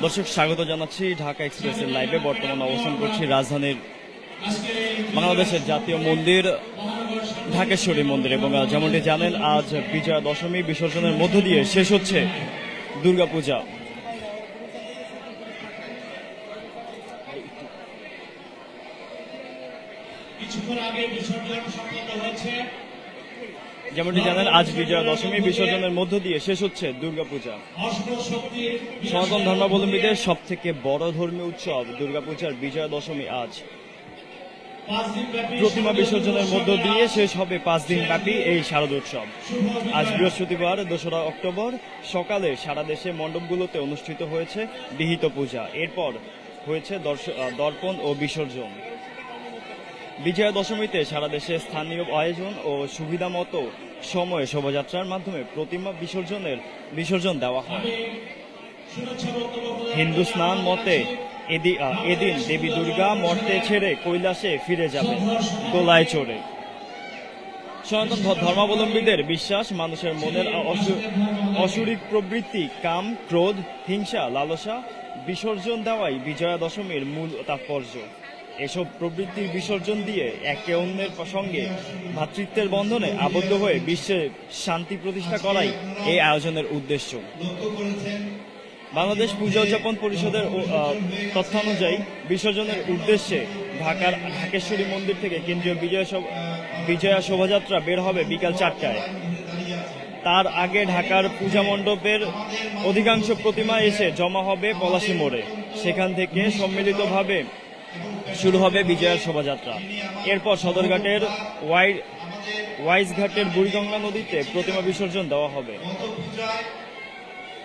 দর্শক স্বাগত জানাচ্ছি ঢাকা এক্সপ্রেসের লাইভে। বর্তমান অবস্থান করছি রাজধানীর বাংলাদেশের জাতীয় মন্দির ঢাকেশ্বরী মন্দির, এবং যেমনটি জানেন আজ বিজয়া দশমী বিসর্জনের মধ্য দিয়ে শেষ হচ্ছে দুর্গাপূজা। যেমনটি জানেন আজ বিজয়া দশমী বিসর্জনের মধ্য দিয়ে শেষ হচ্ছে দুর্গাপূজা। সনাতন ধর্মাবলম্বীদের সব থেকে বড় ধর্মীয় উৎসব দুর্গাপূজার বিজয়া দশমী আজ প্রতিমা বিসর্জনের মধ্য দিয়ে শেষ হবে 5 দিন ব্যাপী এই শারদোৎসব। আজ বৃহস্পতিবার 2রা অক্টোবর সকালে সারা দেশে মণ্ডপগুলোতে অনুষ্ঠিত হয়েছে বিহিত পূজা। এরপর হয়েছে দর্পণ ও বিসর্জন। বিজয়া দশমীতে সারা দেশে স্থানীয় আয়োজন ও সুবিধা মতো সময়ে শোভাযাত্রার মাধ্যমে প্রতিমা বিসর্জন দেওয়া হয়। হিন্দু স্নান মতে এদিন দেবী দুর্গা মর্তে ছেড়ে কৈলাসে ফিরে যাবে দোলায় চড়ে। সনাতন ধর্মাবলম্বীদের বিশ্বাস, মানুষের মনের অসুরিক প্রবৃত্তি, কাম, ক্রোধ, হিংসা, লালসা বিসর্জন দেওয়াই বিজয়া দশমীর মূল তাৎপর্য। এসব প্রবৃত্তির বিসর্জন দিয়ে একে অন্যের সঙ্গে ভ্রাতৃত্বের বন্ধনে আবদ্ধ হয়ে বিশ্বে শান্তি প্রতিষ্ঠা করাই এই আয়োজনের উদ্দেশ্য। বাংলাদেশ পূজা উদযাপন পরিষদের তথ্যানুযায়ী বিসর্জনের উদ্দেশ্যে ঢাকার ঢাকেশ্বরী মন্দির থেকে কেন্দ্রীয় বিজয়া শোভাযাত্রা বের হবে বিকাল 4টায়। তার আগে ঢাকার পূজা মণ্ডপের অধিকাংশ প্রতিমা এসে জমা হবে পলাশী মোড়ে। সেখান থেকে সম্মিলিতভাবে শুরু হবে বিজয়ার শোভাযাত্রা। এরপর সদরঘাটের ওয়াইজঘাটের বুড়িগঙ্গা নদীতে প্রতিমা বিসর্জন দেওয়া হবে।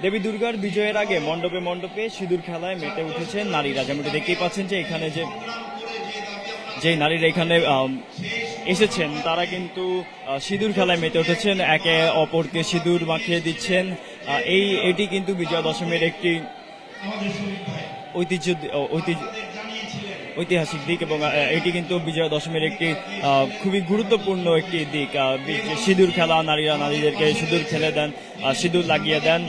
দেবী দুর্গার বিজয়ের আগে মণ্ডপে মণ্ডপে সিঁদুর খেলায় মেতে উঠেছেন নারীরা। যেমনটি দেখতেই পাচ্ছেন যে এখানে যে নারীরা এখানে এসেছেন তারা কিন্তু সিঁদুর খেলায় মেতে উঠেছেন, একে অপরকে সিঁদুর মাখিয়ে দিচ্ছেন। এটি কিন্তু বিজয়া দশমীর একটি ঐতিহাসিক দিক, এবং এটি কিন্তু বিজয়া দশমীর একটি খুবই গুরুত্বপূর্ণ একটি দিক। সিঁদুর খেলা, নারীরা নারীদেরকে সিঁদুর খেলে দেন, সিঁদুর লাগিয়ে দেন।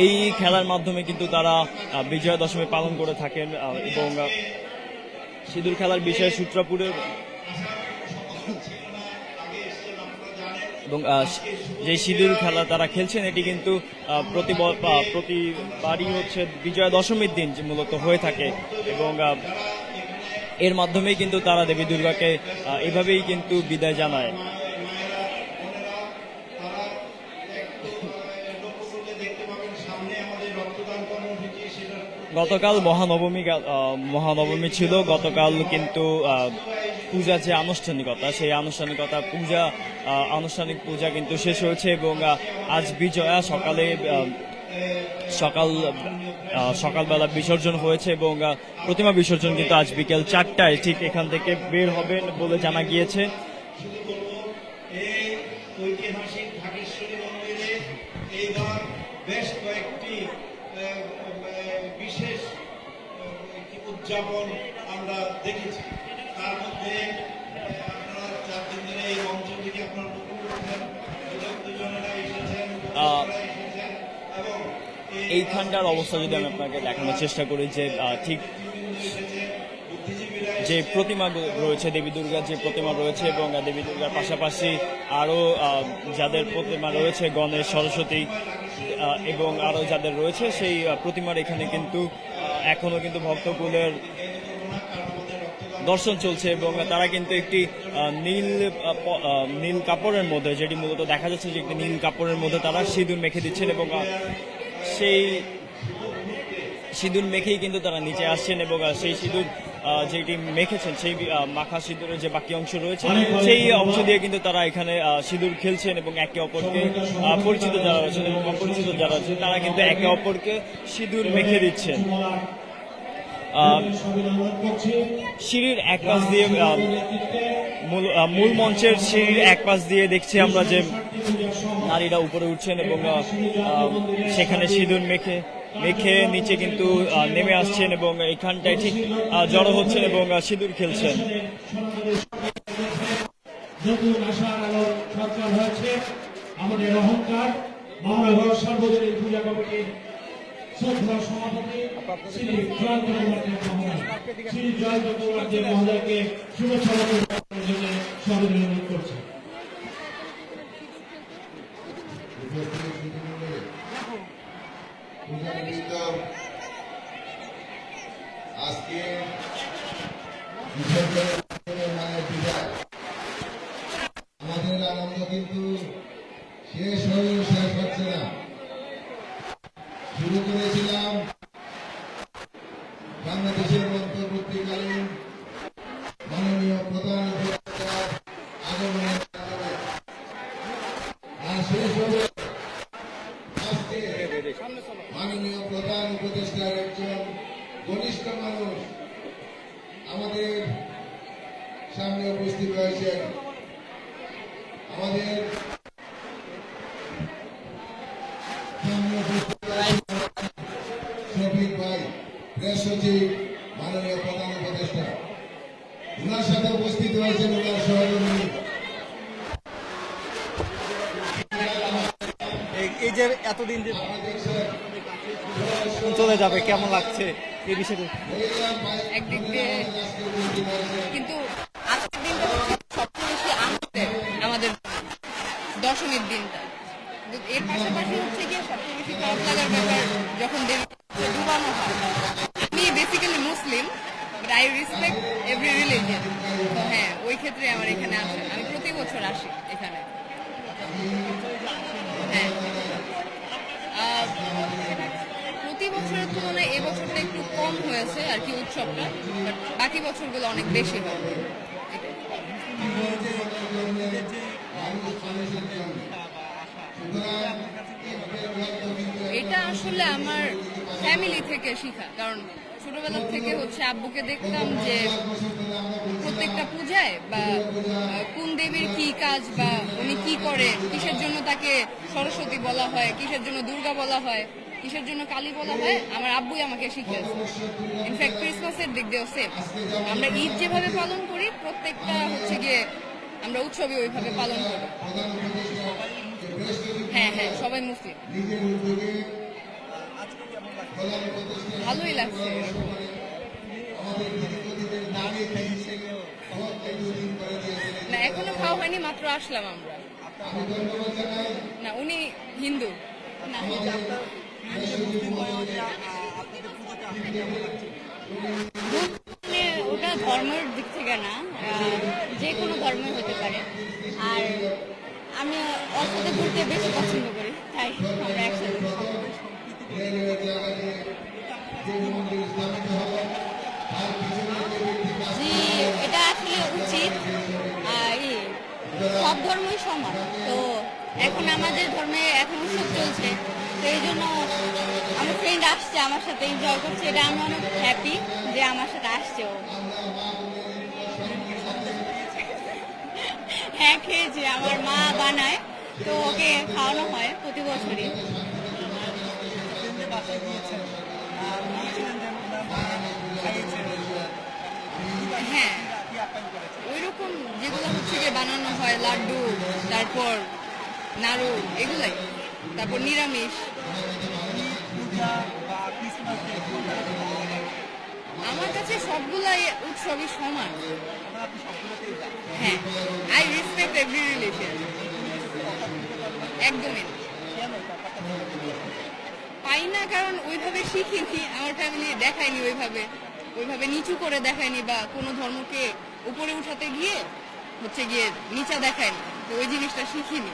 এই খেলার মাধ্যমে কিন্তু তারা বিজয়া দশমী পালন করে থাকেন, এবং সিঁদুর খেলার বিষয়ে সূত্রাপুরের এবং যে সিঁদুর খেলা তারা খেলছেন এটি কিন্তু প্রতিবারই হচ্ছে বিজয়া দশমীর দিন মূলত হয়ে থাকে, এবং এর মাধ্যমেই কিন্তু তারা দেবী দুর্গাকে এভাবেই কিন্তু বিদায় জানায়। গতকাল মহানবমী ছিল। গতকাল কিন্তু পূজা যে আনুষ্ঠানিকতা, সেই আনুষ্ঠানিক পূজা কিন্তু শেষ হয়েছে, এবং আজ বিজয়া সকালবেলা বিসর্জন হয়েছে, এবং প্রতিমা বিসর্জন কিন্তু আজ বিকেল 4টায় ঠিক এখান থেকে বের হবেন বলে জানা গিয়েছে। বিশেষ উদযাপন আমরা দেখেছি। তার মধ্যে আপনারা 4 দিন ধরে এই মঞ্চ থেকে আপনারা এইখানকার অবস্থা যদি আমি আপনাকে দেখানোর চেষ্টা করি, যে ঠিক যে প্রতিমা রয়েছে, দেবী দুর্গার যে প্রতিমা রয়েছে, এবং দেবী দুর্গার পাশাপাশি আরও যাদের প্রতিমা রয়েছে, গণেশ, সরস্বতী এবং আরও যাদের রয়েছে, সেই প্রতিমার এখানে কিন্তু এখনো কিন্তু ভক্তকুলের দর্শন চলছে, এবং তারা কিন্তু একটি নীল কাপড়ের মধ্যে, যেটি মূলত দেখা যাচ্ছে যে একটি নীল কাপড়ের মধ্যে তারা সিঁদুর মেখে দিচ্ছেন, এবং সেই সিঁদুর মেখেই কিন্তু তারা নিচে আসছেন, এবং সেই সিঁদুর যেটি মেখেছেন সেই মাখা সিঁদুরের যে বাকি অংশ রয়েছে সেই অংশ দিয়ে কিন্তু তারা এখানে সিঁদুর খেলছেন, এবং একে অপরকে পরিচিত যারা রয়েছেন এবং অপরিচিত যারা রয়েছেন তারা কিন্তু একে অপরকে সিঁদুর মেখে দিচ্ছেন। সিঁড়ির এক পাশ দিয়ে মূল মঞ্চের সিঁড়ির এক পাশ দিয়ে দেখছি আমরা যে নারীরা উপরে উঠছেন, এবং সেখানে সিঁদুর মেখে নিচে কিন্তু নেমে আসছেন, এবং এখানটায় ঠিক জড়ো হচ্ছেন এবং সিঁদুর খেলছেন। নতুন আশার আলোর সরকার হয়েছে। আমাদের অহংকার মহানগর সার্বজনীন পূজা কমিটির শ্রদ্ধা সভাপতি শ্রী জয়ন্ত মহোদয়, শ্রী জয়ন্ত মহোদয়কে শুভেচ্ছা জ্ঞাপনের জন্য সবাই অনুরোধ করছে। আজকে আমাদের আনন্দ কিন্তু শেষ হচ্ছে না। শুরু করেছিলাম বাংলাদেশের অন্তর্বর্তীকালীন মাননীয় প্রধান উপদেষ্টার আগমনের কারণে, আর শেষ হবে আজকে মাননীয় প্রধান উপদেষ্টার একজন ঘনিষ্ঠ মানুষ আমাদের সামনে উপস্থিত হয়েছেন। আমাদের সামনে উপস্থিত হয়েছেন শফিক ভাই, প্রেস সচিব মাননীয় প্রধান উপদেষ্টা। ওনার সাথে উপস্থিত হয়েছেন ওনার সহকর্মী। এই যে এতদিন যে চলে যাবে কেমন লাগছে এই বিষয়ে? একদিক দিয়ে কিন্তু আজকের দিনটা হচ্ছে সবচেয়ে বেশি আনন্দের আমাদের দশমীর দিনটা। কিন্তু এর পাশাপাশি হচ্ছে গিয়ে সবচেয়ে বেশি খারাপ লাগার ব্যাপার যখন দেবী ডুবানো হয়। আমি basically Muslim, but I respect every religion. তো হ্যাঁ, ওই ক্ষেত্রে আমার এখানে আসে, আমি প্রতি বছর আসি এখানে। হ্যাঁ, প্রতি বছরের তুলনায় এবছরটা একটু কম হয়েছে আর কি উৎসবটা, বাট বাকি বছরগুলো অনেক বেশি হয়। এটা আসলে আমার ফ্যামিলি থেকে শিখা, কারণ ছোটবেলা থেকে হচ্ছে আব্বুকে দেখতাম যে প্রত্যেকটা পূজায় বা কোন দেবীর কি কাজ বা উনি কি করে, কিসের জন্য তাকে সরস্বতী বলা হয়, কিসের জন্য দুর্গা বলা হয়, কিসের জন্য কালী বলা হয়, আমার আব্বুই আমাকে শিখিয়েছে। ইনফ্যাক্ট ক্রিসমাসের দিক দিয়েও সেম, আমরা ঈদ যেভাবে পালন করি প্রত্যেকটা হচ্ছে গিয়ে আমরা উৎসবে ওইভাবে পালন করি। হ্যাঁ হ্যাঁ, সবাই মুসলিম। ভালোই লাগছে। না, এখনো খাওয়া হয়নি, মাত্র আসলাম আমরা। না, উনি হিন্দু। ওটা ধর্মের দিক থেকে না, যে কোনো ধর্মের হতে পারে। আর আমি ওর সাথে ঘুরতে বেশি পছন্দ করি, তাই আমরা একসাথে। জি, এটা আসলে উচিত। সব ধর্মই সমান। তো এখন আমাদের ধর্মে এখন উৎসব চলছে, তো এই জন্য আমার ফ্রেন্ড আসছে, আমার সাথে এনজয় করছে। এটা আমি অনেক হ্যাপি যে আমার সাথে আসছে ও। হ্যাঁ, খেয়েছে, আমার মা বানায়, তো ওকে খাওয়ানো হয় প্রতি বছরই। হ্যাঁ, ওইরকম যেগুলো হচ্ছে গিয়ে বানানো হয়, লাড্ডু, তারপর নাড়ু, এগুলাই, তারপর নিরামিষ। আমার কাছে সবগুলাই উৎসবই সমান। হ্যাঁ, আই রেসপেক্ট এভরি রিলিজিয়ন। একদমই পাই না, কারণ ওইভাবে শিখিনি, আমার ফ্যামিলি দেখায়নি ওইভাবে নিচু করে দেখায়নি, বা কোনো ধর্মকে উপরে উঠাতে গিয়ে হচ্ছে গিয়ে নিচা দেখায়নি, তো ওই জিনিসটা শিখিনি।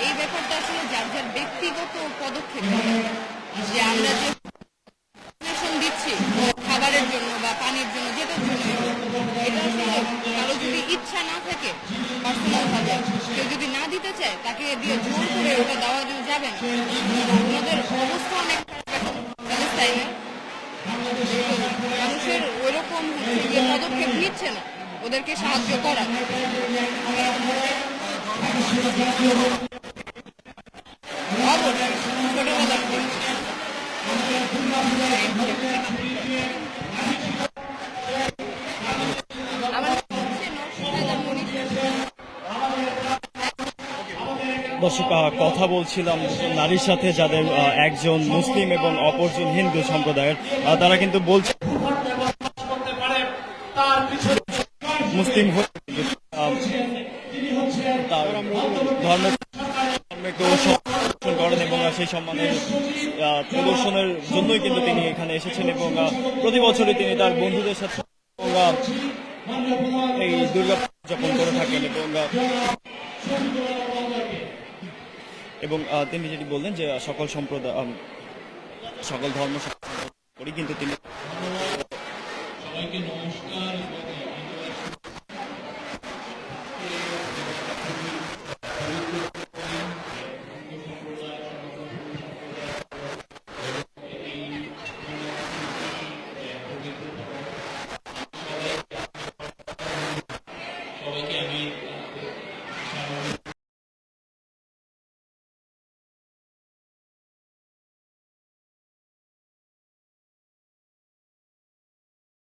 এই ব্যাপারটা আসলে যার যার ব্যক্তিগত পদক্ষেপ, যে আমরা যে দিচ্ছি খাবারের জন্য বা পানির জন্য, যেটার জন্য, এটা আসলে কারো যদি ইচ্ছা না থাকে পার্সোনাল ভাবে, কেউ যদি না দিতে চায় তাকে দিয়ে জোর করে ওটা দেওয়া যাবে না। ওনাদের অবস্থা অনেক প্যালেস্টাইনে, মানুষের ওইরকম পদক্ষেপ নিচ্ছে না ওদেরকে সাহায্য করা। অবশ্যই ছোটবেলার থেকে। আমার হচ্ছে নরসিংদীর মনীষা। দর্শক, কথা বলছিলাম দুজন নারীর সাথে যাদের একজন মুসলিম এবং অপরজন হিন্দু সম্প্রদায়ের। তারা কিন্তু বলছে করতে পারে তার পিছনে মুসলিম হয়ে কিন্তু, তার ধর্ম একটু সমর্থন করেন এবং সেই সম্মানের প্রদর্শনের জন্যই কিন্তু তিনি এখানে এসেছেন এবং প্রতি বছরই তিনি তার বন্ধুদের সাথে এই দুর্গা উদযাপন করে থাকেন এবং তিনি যেটি বললেন যে সকল সম্প্রদায় সকল ধর্ম করি, কিন্তু তিনি